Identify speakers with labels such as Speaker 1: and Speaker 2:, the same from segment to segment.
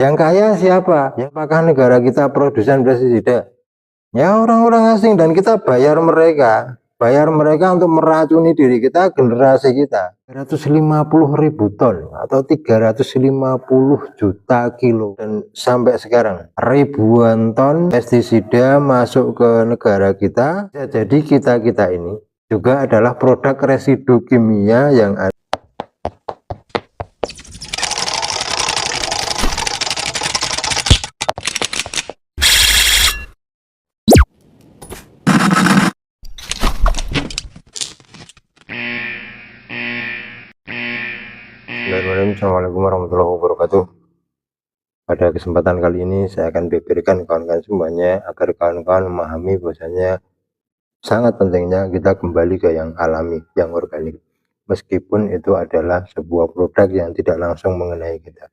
Speaker 1: Yang kaya siapa? Ya, apakah negara kita produsen pestisida? Ya orang-orang asing, dan kita bayar mereka. Bayar mereka untuk meracuni diri kita, generasi kita. 350.000 ton atau 350 juta kilo. Dan sampai sekarang ribuan ton pestisida masuk ke negara kita. Jadi kita ini juga adalah produk residu kimia yang ada. Assalamualaikum warahmatullahi wabarakatuh. Pada kesempatan kali ini saya akan beberkan kawan-kawan semuanya agar kawan-kawan memahami bahwasanya sangat pentingnya kita kembali ke yang alami, yang organik. Meskipun itu adalah sebuah produk yang tidak langsung mengenai kita.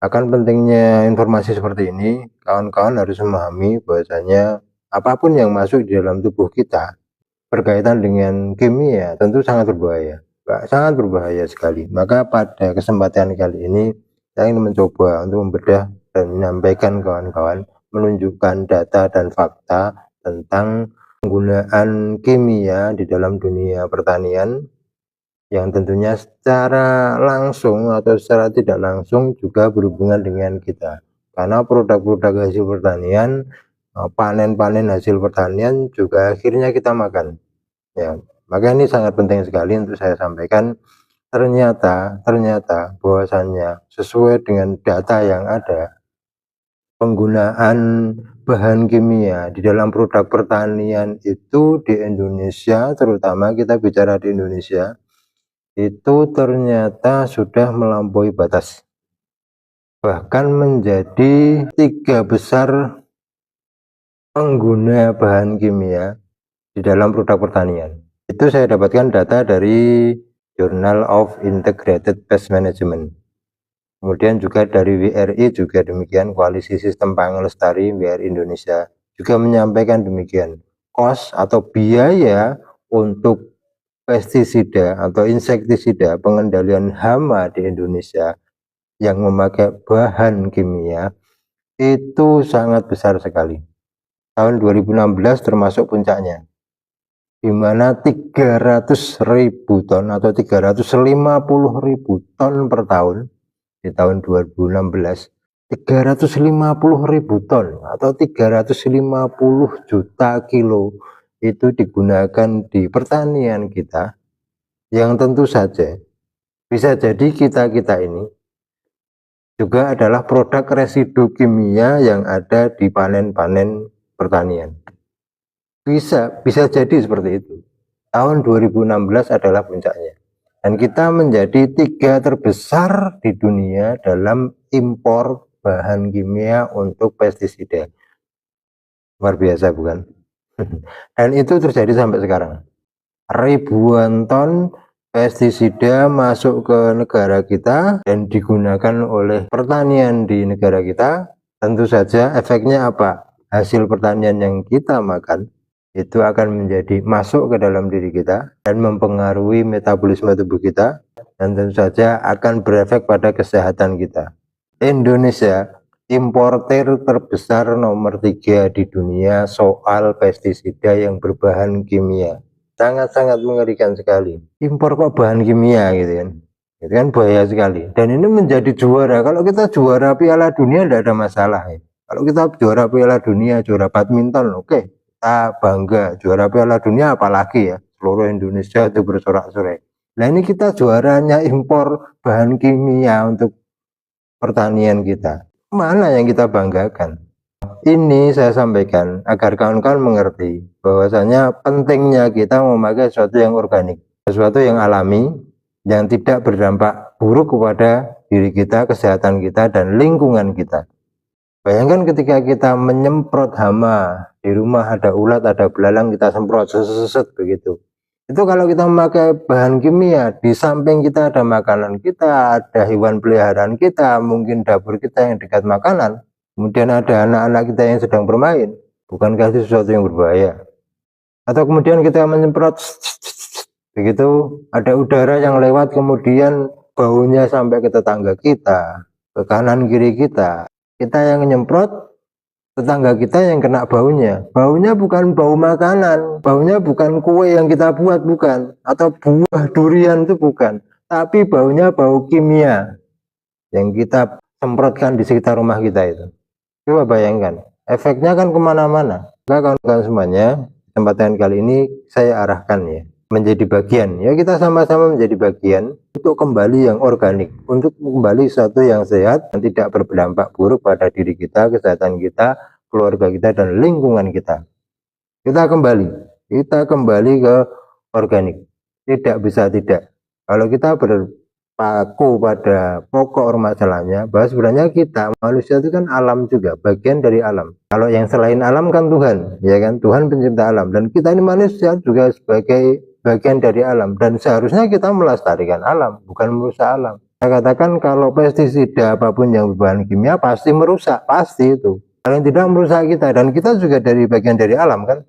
Speaker 1: Akan pentingnya informasi seperti ini, kawan-kawan harus memahami bahwasanya apapun yang masuk di dalam tubuh kita berkaitan dengan kimia tentu sangat berbahaya. Sangat berbahaya sekali. Maka pada kesempatan kali ini saya ingin mencoba untuk membedah dan menyampaikan kawan-kawan, menunjukkan data dan fakta tentang penggunaan kimia di dalam dunia pertanian yang tentunya secara langsung atau secara tidak langsung juga berhubungan dengan kita. Karena produk-produk hasil pertanian, panen-panen hasil pertanian juga akhirnya kita makan. Ya, maka ini sangat penting sekali untuk saya sampaikan. Ternyata bahwasannya sesuai dengan data yang ada, penggunaan bahan kimia di dalam produk pertanian itu di Indonesia, terutama kita bicara di Indonesia, itu ternyata sudah melampaui batas, bahkan menjadi 3 besar pengguna bahan kimia di dalam produk pertanian. Itu saya dapatkan data dari Journal of Integrated Pest Management. Kemudian juga dari WRI juga demikian, Koalisi Sistem Pangan Lestari WRI Indonesia juga menyampaikan demikian. Kos atau biaya untuk pestisida atau insektisida, pengendalian hama di Indonesia yang memakai bahan kimia itu sangat besar sekali. Tahun 2016 termasuk puncaknya, di mana 300.000 ton atau 350.000 ton per tahun di tahun 2016, 350.000 ton atau 350 juta kilo itu digunakan di pertanian kita, yang tentu saja bisa jadi kita ini juga adalah produk residu kimia yang ada di panen-panen pertanian. Bisa jadi seperti itu. Tahun 2016 adalah puncaknya. Dan kita menjadi 3 terbesar di dunia dalam impor bahan kimia untuk pestisida. Luar biasa bukan? Dan itu terjadi sampai sekarang. Ribuan ton pestisida masuk ke negara kita dan digunakan oleh pertanian di negara kita. Tentu saja efeknya apa? Hasil pertanian yang kita makan itu akan menjadi masuk ke dalam diri kita dan mempengaruhi metabolisme tubuh kita, dan tentu saja akan berefek pada kesehatan kita. Indonesia importer terbesar nomor 3 di dunia soal pestisida yang berbahan kimia. Sangat-sangat mengerikan sekali. Impor kok bahan kimia gitu kan. Itu kan bahaya sekali. Dan ini menjadi juara. Kalau kita juara Piala Dunia tidak ada masalah ya. Kalau kita juara Piala Dunia, juara badminton, oke. Kita bangga. Juara Piala Dunia apalagi ya, seluruh Indonesia itu bersorak-sorai. Nah ini kita juaranya impor bahan kimia untuk pertanian kita. Mana yang kita banggakan? Ini saya sampaikan agar kawan-kawan mengerti bahwasanya pentingnya kita memakai sesuatu yang organik, sesuatu yang alami, yang tidak berdampak buruk kepada diri kita, kesehatan kita, dan lingkungan kita. Bayangkan ketika kita menyemprot hama, di rumah ada ulat, ada belalang, kita semprot seset begitu. Itu kalau kita memakai bahan kimia, di samping kita ada makanan kita, ada hewan peliharaan kita, mungkin dapur kita yang dekat makanan, kemudian ada anak-anak kita yang sedang bermain, bukankah itu sesuatu yang berbahaya? Atau kemudian kita menyemprot begitu, ada udara yang lewat, kemudian baunya sampai ke tetangga kita, ke kanan kiri kita, kita yang nyemprot, tetangga kita yang kena baunya. Baunya bukan bau makanan, baunya bukan kue yang kita buat, bukan, atau buah durian itu bukan, tapi baunya bau kimia yang kita semprotkan di sekitar rumah kita itu. Coba bayangkan, efeknya kan kemana-mana. Nah, kawan-kawan semuanya, kesempatan kali ini saya arahkan ya, menjadi bagian, ya kita sama-sama menjadi bagian untuk kembali yang organik, untuk kembali sesuatu yang sehat dan tidak berdampak buruk pada diri kita, kesehatan kita, keluarga kita, dan lingkungan kita. Kita kembali ke organik, tidak bisa tidak. Kalau kita berpaku pada pokok masalahnya, bahwa sebenarnya kita manusia itu kan alam juga, bagian dari alam. Kalau yang selain alam kan Tuhan, ya kan, Tuhan pencipta alam, dan kita ini manusia juga sebagai bagian dari alam, dan seharusnya kita melestarikan alam, bukan merusak alam. Saya katakan kalau pestisida apapun yang berbahan kimia pasti merusak, pasti itu. Paling tidak merusak kita, dan kita juga dari bagian dari alam kan.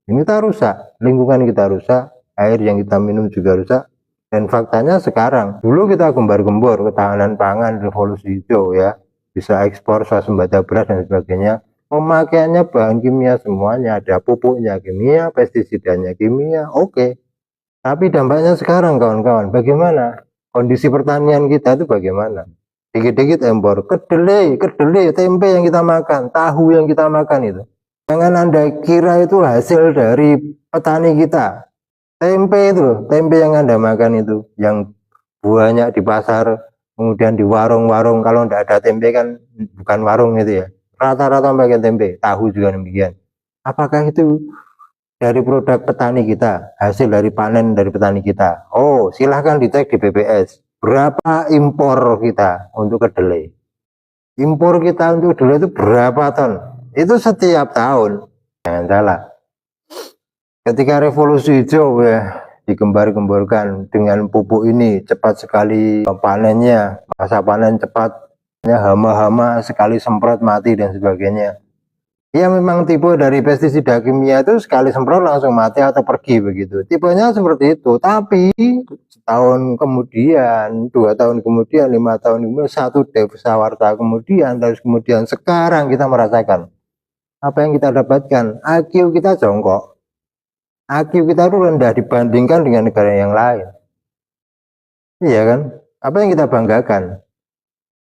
Speaker 1: Ini kita rusak, lingkungan kita rusak, air yang kita minum juga rusak. Dan faktanya sekarang, dulu kita gembar-gembor ketahanan pangan, revolusi hijau ya, bisa ekspor swasembada beras dan sebagainya. Pemakaiannya bahan kimia semuanya, ada pupuknya kimia, pestisidanya kimia, oke. Tapi dampaknya sekarang kawan-kawan, bagaimana? Kondisi pertanian kita itu bagaimana? Dikit-dikit impor, kedelai, tempe yang kita makan, tahu yang kita makan itu. Jangan Anda kira itu hasil dari petani kita. Tempe itu, tempe yang Anda makan itu, yang banyak di pasar, kemudian di warung-warung, kalau tidak ada tempe kan bukan warung itu ya. Rata-rata pakai tempe, tahu juga demikian. Apakah itu dari produk petani kita, hasil dari panen dari petani kita? Oh, silahkan dicek di BPS. Berapa impor kita untuk kedelai? Impor kita untuk kedelai itu berapa ton? Itu setiap tahun. Jangan salah. Ketika revolusi hijau ya, digembar-gemborkan dengan pupuk ini cepat sekali panennya, masa panen cepat, hama-hama sekali semprot mati dan sebagainya. Ya memang tipe dari pestisida kimia itu sekali semprot langsung mati atau pergi begitu. Tipenya seperti itu. Tapi setahun kemudian, 2 tahun kemudian, 5 tahun kemudian, 1 desawarta kemudian, terus kemudian sekarang kita merasakan apa yang kita dapatkan. IQ kita jongkok. IQ kita itu rendah dibandingkan dengan negara yang lain. Iya kan? Apa yang kita banggakan?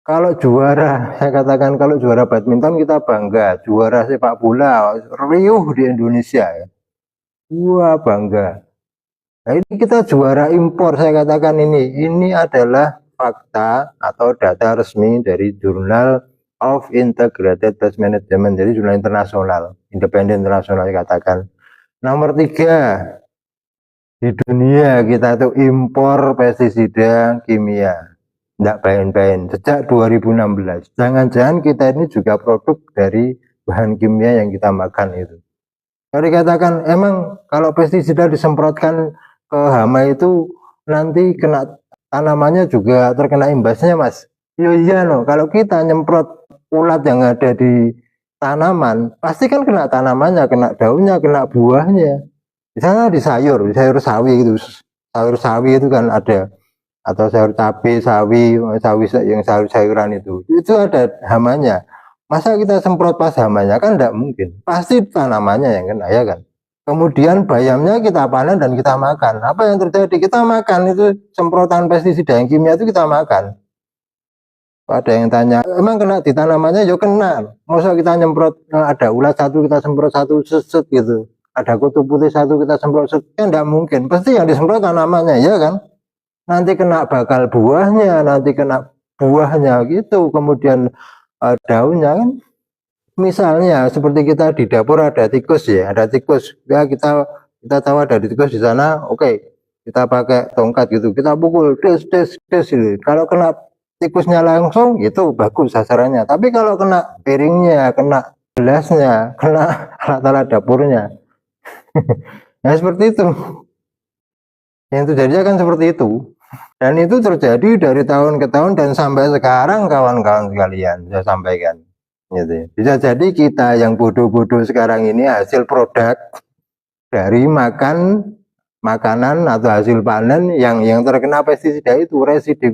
Speaker 1: Kalau juara, saya katakan kalau juara badminton kita bangga, juara sepak bola riuh di Indonesia ya. Wah bangga. Nah ini kita juara impor, saya katakan ini adalah fakta atau data resmi dari Journal of Integrated Pest Management, jadi jurnal internasional, independen internasional saya katakan. Nomor 3 di dunia kita tuh impor pestisida kimia. Tidak main-main sejak 2016. Jangan-jangan kita ini juga produk dari bahan kimia yang kita makan itu. Kalau dikatakan emang kalau pestisida disemprotkan ke hama itu nanti kena tanamannya juga terkena imbasnya mas. Iya no, kalau kita nyemprot ulat yang ada di tanaman pasti kan kena tanamannya, kena daunnya, kena buahnya. Misalnya di sayur sawi itu, sayur sawi itu kan ada, atau sayur cabai, sawi yang sayur-sayuran itu ada hamanya. Masa kita semprot pas hamanya? Kan tidak mungkin, pasti tanamannya yang kena ya kan. Kemudian bayamnya kita panen dan kita makan. Apa yang terjadi? Kita makan itu semprotan pestisida yang kimia itu kita makan. Ada yang tanya, emang kena di tanamannya? Ya kena. Masa kita nyemprot, ada ulat satu kita semprot satu set gitu, ada kutu putih satu kita semprot set, kan tidak mungkin. Pasti yang disemprot tanamannya ya kan. Nanti kena bakal buahnya, gitu, kemudian daunnya kan. Misalnya seperti kita di dapur ada tikus ya, kita tahu ada tikus di sana, oke, kita pakai tongkat gitu, kita pukul des gitu. Kalau kena tikusnya langsung itu bagus sasarannya, tapi kalau kena piringnya, kena gelasnya, kena alat-alat dapurnya nah seperti itu. Yang terjadi kan seperti itu, dan itu terjadi dari tahun ke tahun dan sampai sekarang kawan-kawan sekalian, saya sampaikan gitu. Bisa jadi kita yang bodoh-bodoh sekarang ini hasil produk dari makanan atau hasil panen yang terkena pestisida itu, residu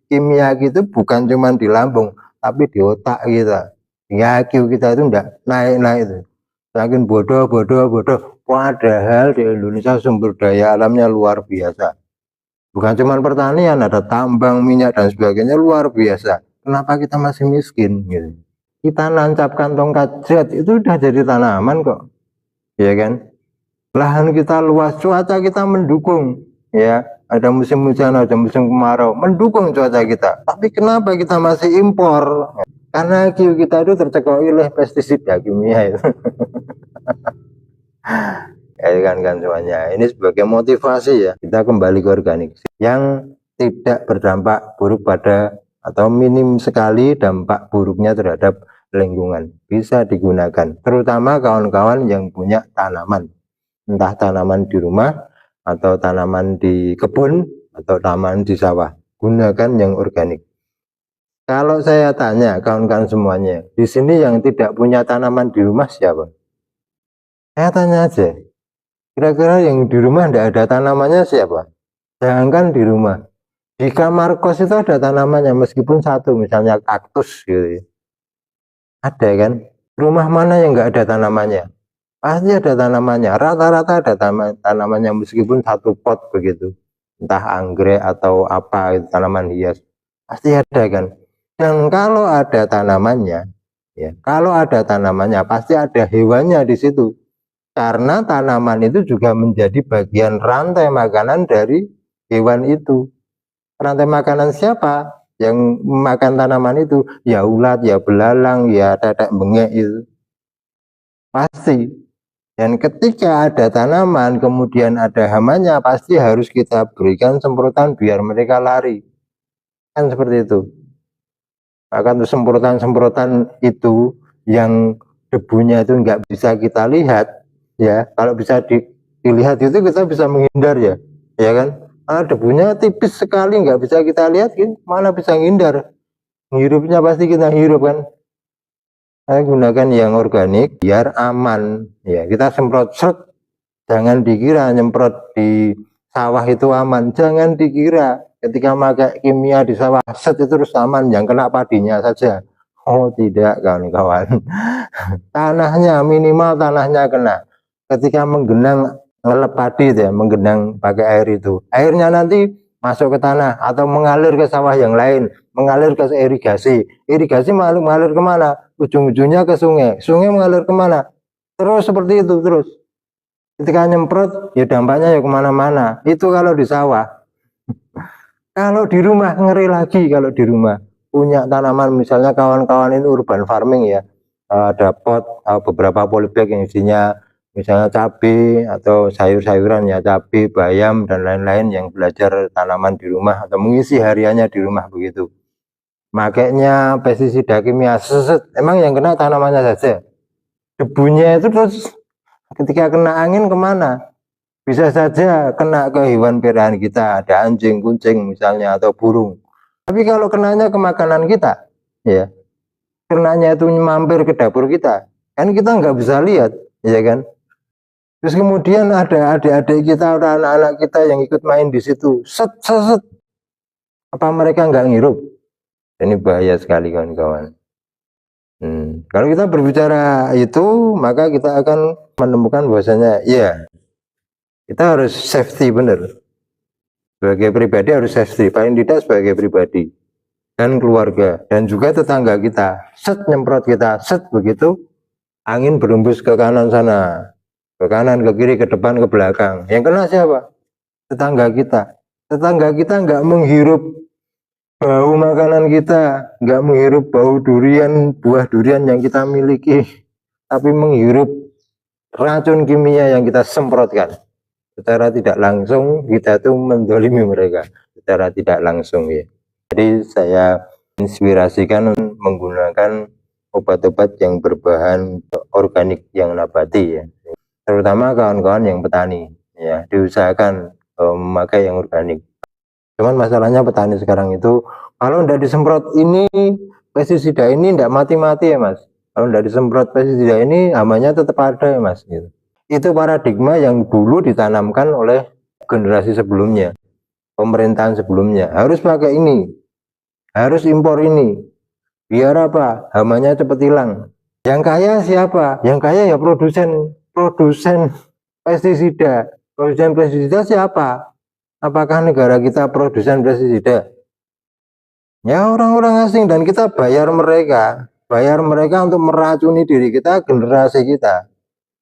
Speaker 1: kimia gitu, bukan cuma di lambung tapi di otak kita. Ya IQ kita itu enggak naik-naik itu. Saking bodoh. Padahal di Indonesia sumber daya alamnya luar biasa. Bukan cuma pertanian, ada tambang, minyak dan sebagainya luar biasa. Kenapa kita masih miskin gitu? Kita nancap kantong kajet itu udah jadi tanaman kok, ya kan? Lahan kita luas, cuaca kita mendukung, ya. Ada musim hujan, ada musim kemarau, mendukung cuaca kita. Tapi kenapa kita masih impor? Karena kita itu tercekoki oleh pestisida kimia itu. Ya kan semuanya. Ini sebagai motivasi ya, kita kembali ke organik yang tidak berdampak buruk pada atau minim sekali dampak buruknya terhadap lingkungan. Bisa digunakan, terutama kawan-kawan yang punya tanaman, entah tanaman di rumah atau tanaman di kebun atau tanaman di sawah. Gunakan yang organik. Kalau saya tanya kawan-kawan semuanya, di sini yang tidak punya tanaman di rumah siapa? Saya tanya aja, kira-kira yang di rumah tidak ada tanamannya siapa? Jangankan di rumah, di kamar kos itu ada tanamannya meskipun satu, misalnya kaktus gitu. Ada kan? Rumah mana yang nggak ada tanamannya? Pasti ada tanamannya. Rata-rata ada tanamannya meskipun satu pot begitu. Entah anggrek atau apa itu tanaman hias. Pasti ada kan? Dan kalau ada tanamannya, ya, kalau ada tanamannya pasti ada hewannya di situ. Karena tanaman itu juga menjadi bagian rantai makanan dari hewan itu. Rantai makanan siapa yang makan tanaman itu? Ya ulat, ya belalang, ya tetek bengek itu. Pasti. Dan ketika ada tanaman kemudian ada hamanya, pasti harus kita berikan semprotan biar mereka lari. Kan seperti itu. Akan semprotan-semprotan itu yang debunya itu nggak bisa kita lihat, ya. Kalau bisa dilihat itu kita bisa menghindar ya kan. Debunya tipis sekali nggak bisa kita lihat, mana bisa menghindar. Hirupnya pasti kita hirup kan. Saya gunakan yang organik biar aman, ya. Kita semprot jangan dikira nyemprot di sawah itu aman, jangan dikira ketika pakai kimia di sawah itu terus aman, yang kena padinya saja. Oh tidak kawan-kawan. Tanahnya minimal tanahnya kena. Ketika menggenang ngelep padi ya, menggenang pakai air itu, airnya nanti masuk ke tanah atau mengalir ke sawah yang lain, mengalir ke irigasi mengalir kemana? Ujung-ujungnya ke sungai mengalir kemana? Terus seperti itu terus. Ketika nyemprot ya dampaknya ya kemana-mana. Itu kalau di sawah. Kalau di rumah ngeri lagi. Kalau di rumah punya tanaman, misalnya kawan-kawan ini urban farming ya, ada pot beberapa polybag yang isinya misalnya cabai atau sayur-sayuran ya, cabai, bayam dan lain-lain, yang belajar tanaman di rumah atau mengisi hariannya di rumah begitu. Makanya pestisida kimia emang yang kena tanamannya saja. Debunya itu terus ketika kena angin kemana? Bisa saja kena ke hewan peliharaan kita, ada anjing, kucing misalnya, atau burung. Tapi kalau kenanya ke makanan kita, ya, kenanya itu mampir ke dapur kita, kan kita nggak bisa lihat, ya kan? Terus kemudian ada adik-adik kita, ada anak-anak kita yang ikut main di situ, set, apa mereka nggak ngirup? Ini bahaya sekali kawan-kawan. Kalau kita berbicara itu, maka kita akan menemukan bahwasanya, ya, kita harus safety benar. Sebagai pribadi harus safety, paling tidak sebagai pribadi dan keluarga dan juga tetangga kita. Nyemprot kita, begitu angin berembus ke kanan sana, ke kanan, ke kiri, ke depan, ke belakang. Yang kena siapa? Tetangga kita. Tetangga kita nggak menghirup bau makanan kita, nggak menghirup bau durian, buah durian yang kita miliki, tapi menghirup racun kimia yang kita semprotkan. Secara tidak langsung kita tuh mendolimi mereka, secara tidak langsung ya. Jadi saya inspirasikan menggunakan obat-obat yang berbahan organik yang nabati ya, terutama kawan-kawan yang petani ya, diusahakan memakai yang organik. Cuman masalahnya petani sekarang itu kalau tidak disemprot ini pestisida ini tidak mati-mati ya mas. Kalau tidak disemprot pestisida ini hamanya tetap ada ya mas gitu. Itu paradigma yang dulu ditanamkan oleh generasi sebelumnya, pemerintahan sebelumnya. Harus pakai ini, harus impor ini. Biar apa? Hamanya cepat hilang. Yang kaya siapa? Yang kaya ya produsen pestisida. Produsen pestisida siapa? Apakah negara kita produsen pestisida? Ya orang-orang asing, dan kita bayar mereka untuk meracuni diri kita, generasi kita.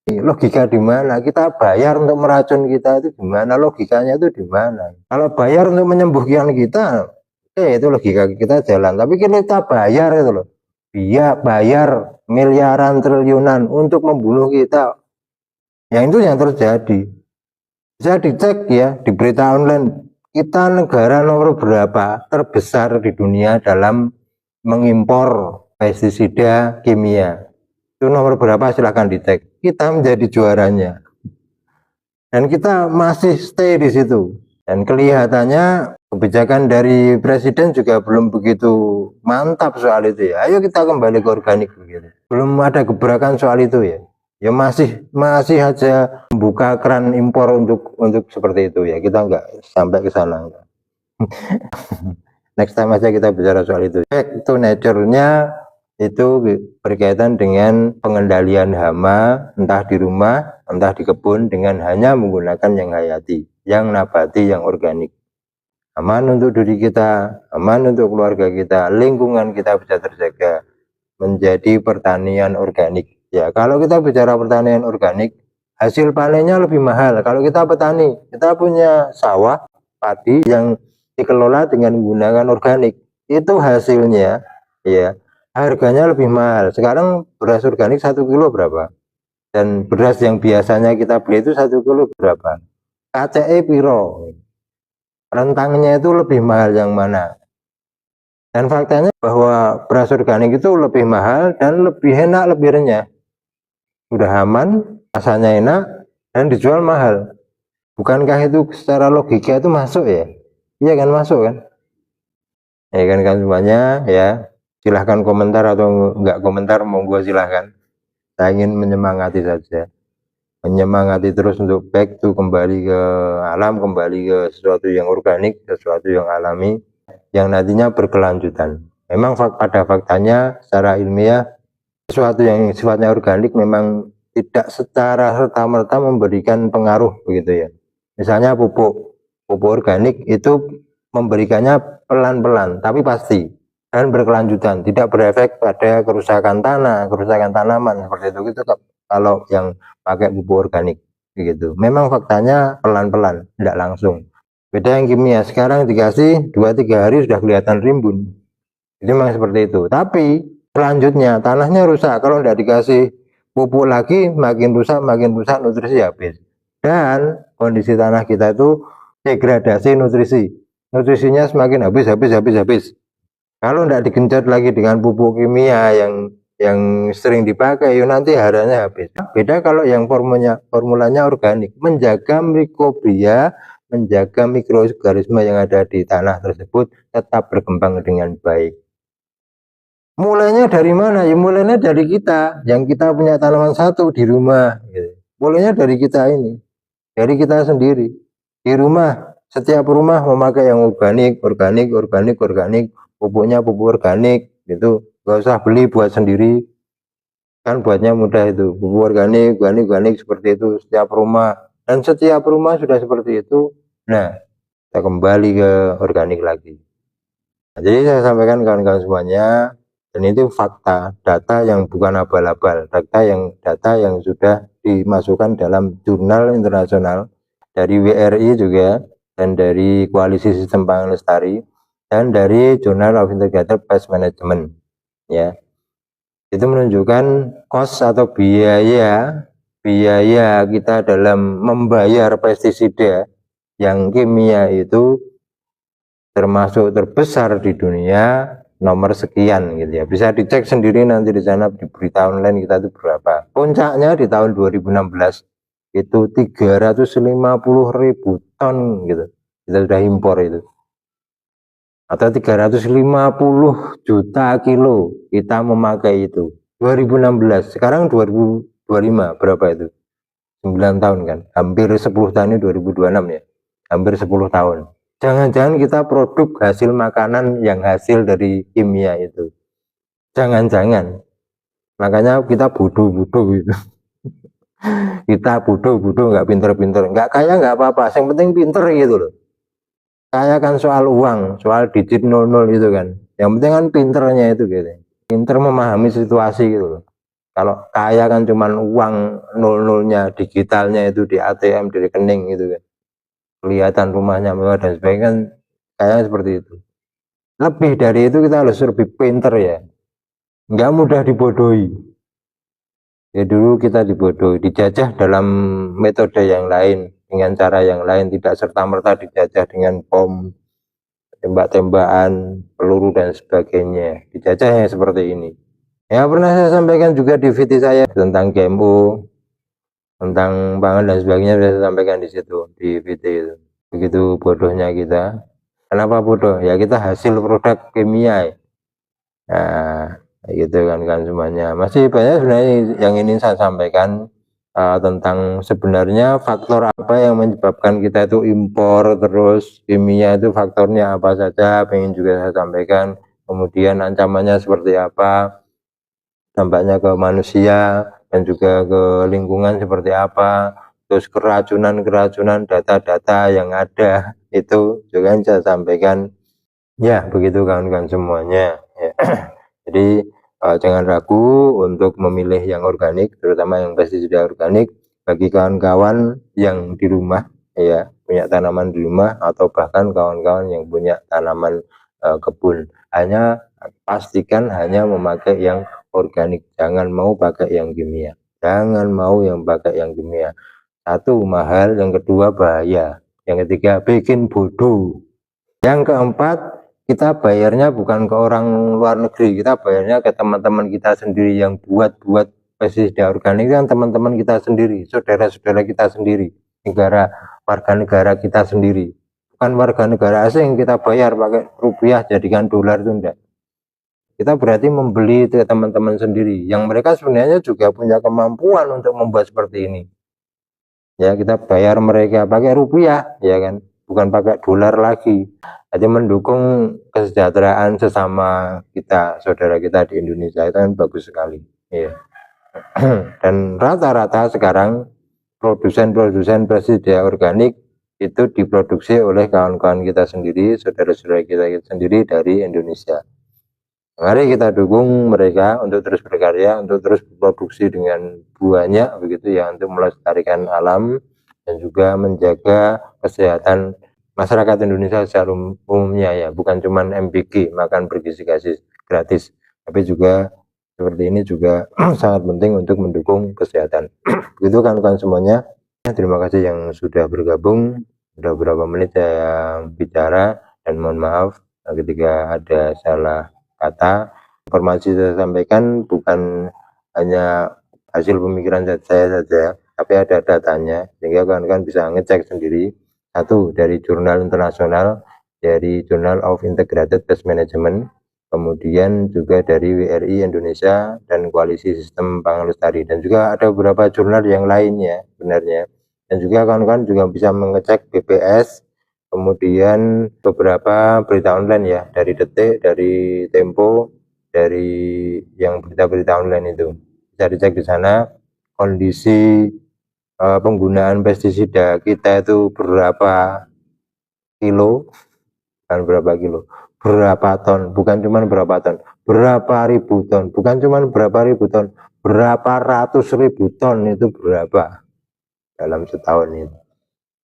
Speaker 1: Logika di mana? Kita bayar untuk meracun kita itu gimana? Logikanya itu di mana? Kalau bayar untuk menyembuhkan kita, itu logika kita jalan. Tapi kita bayar itu loh. Dia bayar miliaran triliunan untuk membunuh kita. Yang itu yang terjadi. Bisa dicek ya di berita online. Kita negara nomor berapa terbesar di dunia dalam mengimpor pestisida kimia. Itu nomor berapa silahkan dicek. Kita menjadi juaranya. Dan kita masih stay di situ. Dan kelihatannya kebijakan dari presiden juga belum begitu mantap soal itu ya. Ayo kita kembali ke organik begitu. Belum ada gebrakan soal itu ya. Ya masih aja membuka keran impor untuk seperti itu ya. Kita nggak sampai ke sana. Next time aja kita bicara soal itu. Back to nature-nya itu berkaitan dengan pengendalian hama, entah di rumah, entah di kebun, dengan hanya menggunakan yang hayati, yang nabati, yang organik. Aman untuk diri kita, aman untuk keluarga kita, lingkungan kita bisa terjaga, menjadi pertanian organik. Ya, kalau kita bicara pertanian organik, hasil panennya lebih mahal. Kalau kita petani, kita punya sawah, padi yang dikelola dengan menggunakan organik, itu hasilnya ya harganya lebih mahal. Sekarang beras organik 1 kilo berapa? Dan beras yang biasanya kita beli itu 1 kilo berapa? KCE piro? Rentangnya itu lebih mahal yang mana? Dan faktanya bahwa beras organik itu lebih mahal dan lebih enak, lebih renyah. Udah aman, rasanya enak, dan dijual mahal. Bukankah itu secara logika itu masuk ya? Iya kan, masuk kan? Ya kan semuanya ya. Silahkan komentar atau enggak komentar, monggo silahkan. Saya ingin menyemangati saja, menyemangati terus untuk back to kembali ke alam, kembali ke sesuatu yang organik, sesuatu yang alami, yang nantinya berkelanjutan. Memang pada faktanya secara ilmiah sesuatu yang sifatnya organik memang tidak secara serta-merta memberikan pengaruh begitu ya. Misalnya pupuk organik itu memberikannya pelan-pelan tapi pasti dan berkelanjutan, tidak berefek pada kerusakan tanah, kerusakan tanaman seperti itu gitu. Kalau yang pakai pupuk organik begitu, memang faktanya pelan-pelan, tidak langsung. Beda yang kimia, sekarang dikasih 2-3 hari sudah kelihatan rimbun. Itu memang seperti itu. Tapi selanjutnya tanahnya rusak, kalau tidak dikasih pupuk lagi makin rusak, nutrisi habis. Dan kondisi tanah kita itu degradasi nutrisinya semakin habis. Kalau tidak digenjot lagi dengan pupuk kimia yang sering dipakai, nanti haranya habis. Beda kalau yang formulanya organik, menjaga mikrobia, menjaga mikroorganisme yang ada di tanah tersebut tetap berkembang dengan baik. Mulainya dari mana? Ya mulainya dari kita, yang kita punya tanaman satu di rumah. Gitu. Mulainya dari kita ini, dari kita sendiri. Di rumah, setiap rumah memakai yang organik, pupuknya pupuk organik, gitu. Gak usah beli, buat sendiri. Kan buatnya mudah itu, pupuk organik seperti itu setiap rumah. Dan setiap rumah sudah seperti itu. Nah, kita kembali ke organik lagi. Nah, jadi saya sampaikan kawan-kawan semuanya, dan itu fakta, data yang bukan abal-abal, data yang sudah dimasukkan dalam jurnal internasional dari WRI juga, dan dari Koalisi Sistem Pangan Lestari, dan dari Journal of Integrated Pest Management. Ya, itu menunjukkan cost atau biaya kita dalam membayar pestisida yang kimia itu termasuk terbesar di dunia, nomor sekian gitu ya. Bisa dicek sendiri nanti di sana di berita online kita itu berapa. Puncaknya di tahun 2016 itu 350.000 ton gitu. Kita sudah impor itu. Atau 350 juta kilo kita memakai itu. 2016, sekarang 2025 berapa itu? 9 tahun kan. Hampir 10 tahun, ini 2026 ya. Hampir 10 tahun. Jangan-jangan kita produk hasil makanan yang hasil dari kimia itu. Jangan-jangan. Makanya kita bodoh-bodoh gitu. Kita bodoh-bodoh, nggak pinter-pinter, nggak kaya nggak apa-apa, yang penting pinter gitu loh. Kaya kan soal uang, soal digit 00 itu kan. Yang penting kan pinternya itu gitu. Pinter memahami situasi gitu loh. Kalau kaya kan cuman uang 00-nya, digitalnya itu di ATM, di rekening gitu kan. Kelihatan rumahnya mewah dan sebagainya kan, kaya seperti itu. Lebih dari itu kita harus lebih pinter ya. Nggak mudah dibodohi. Ya dulu kita dibodohi, dijajah dalam metode yang lain, dengan cara yang lain, tidak serta-merta dijajah dengan bom, tembak-tembakan, peluru dan sebagainya. Dijajahnya seperti ini. Ya pernah saya sampaikan juga di VT saya tentang GMO, tentang pangan dan sebagainya, sudah saya sampaikan di situ, di VT itu. Begitu bodohnya kita. Kenapa bodoh? Ya kita hasil produk kimia. Nah, gitu kan semuanya. Masih banyak sebenarnya yang ingin saya sampaikan tentang sebenarnya faktor apa yang menyebabkan kita itu impor terus kimia, itu faktornya apa saja, pengen juga saya sampaikan. Kemudian ancamannya seperti apa, dampaknya ke manusia dan juga ke lingkungan seperti apa, terus keracunan data-data yang ada itu juga saya sampaikan. Ya begitu kawan-kawan semuanya ya. Jadi jangan ragu untuk memilih yang organik, terutama yang pestisida organik. Bagi kawan-kawan yang di rumah ya, punya tanaman di rumah, atau bahkan kawan-kawan yang punya tanaman kebun, hanya pastikan hanya memakai yang organik, jangan mau pakai yang kimia, jangan mau yang pakai yang kimia. Satu, mahal, yang kedua bahaya, yang ketiga bikin bodoh, yang keempat kita bayarnya bukan ke orang luar negeri, kita bayarnya ke teman-teman kita sendiri yang buat pestisida organik, kan teman-teman kita sendiri, saudara-saudara kita sendiri, warga negara kita sendiri, bukan warga negara asing kita bayar pakai rupiah jadikan dolar, itu enggak. Kita berarti membeli itu teman-teman sendiri yang mereka sebenarnya juga punya kemampuan untuk membuat seperti ini. Ya kita bayar mereka pakai rupiah ya kan, bukan pakai dolar lagi. Jadi mendukung kesejahteraan sesama kita, saudara kita di Indonesia, itu kan bagus sekali ya. Dan rata-rata sekarang produsen pestisida organik itu diproduksi oleh kawan-kawan kita sendiri, saudara-saudara kita sendiri dari Indonesia. Mari kita dukung mereka untuk terus berkarya, untuk terus produksi dengan banyak begitu ya, untuk melestarikan alam dan juga menjaga kesehatan masyarakat Indonesia secara umumnya ya, bukan cuma MBG, makan bergizi gratis, tapi juga seperti ini juga sangat penting untuk mendukung kesehatan. Begitu kan semuanya. Terima kasih yang sudah bergabung. Sudah berapa menit saya bicara, dan mohon maaf ketika ada salah kata. Informasi saya sampaikan bukan hanya hasil pemikiran saya saja, tapi ada datanya, sehingga kawan-kawan bisa ngecek sendiri. Satu, dari jurnal internasional, dari Journal of Integrated Pest Management, kemudian juga dari WRI Indonesia dan Koalisi Sistem Pangan Lestari, dan juga ada beberapa jurnal yang lainnya sebenarnya. Dan juga kawan-kawan juga bisa mengecek BPS, kemudian beberapa berita online ya, dari Detik, dari Tempo, dari yang berita-berita online itu bisa dicek di sana kondisi penggunaan pestisida kita itu berapa kilo dan berapa kilo, berapa ton, bukan cuma berapa ton, berapa ribu ton, bukan cuma berapa ribu ton, berapa ratus ribu ton, itu berapa dalam setahun itu,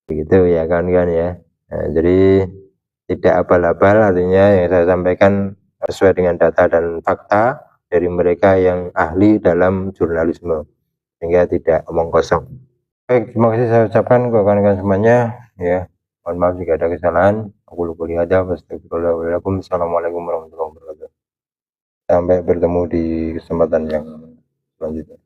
Speaker 1: begitu ya kan ya. Nah, jadi tidak abal-abal, artinya yang saya sampaikan sesuai dengan data dan fakta dari mereka yang ahli dalam jurnalisme, sehingga tidak omong kosong. Baik, terima kasih saya ucapkan ke kawan-kawan semuanya ya. Mohon maaf jika ada kesalahan. Aku lupa ada. Assalamualaikum warahmatullahi wabarakatuh. Sampai bertemu di kesempatan yang selanjutnya.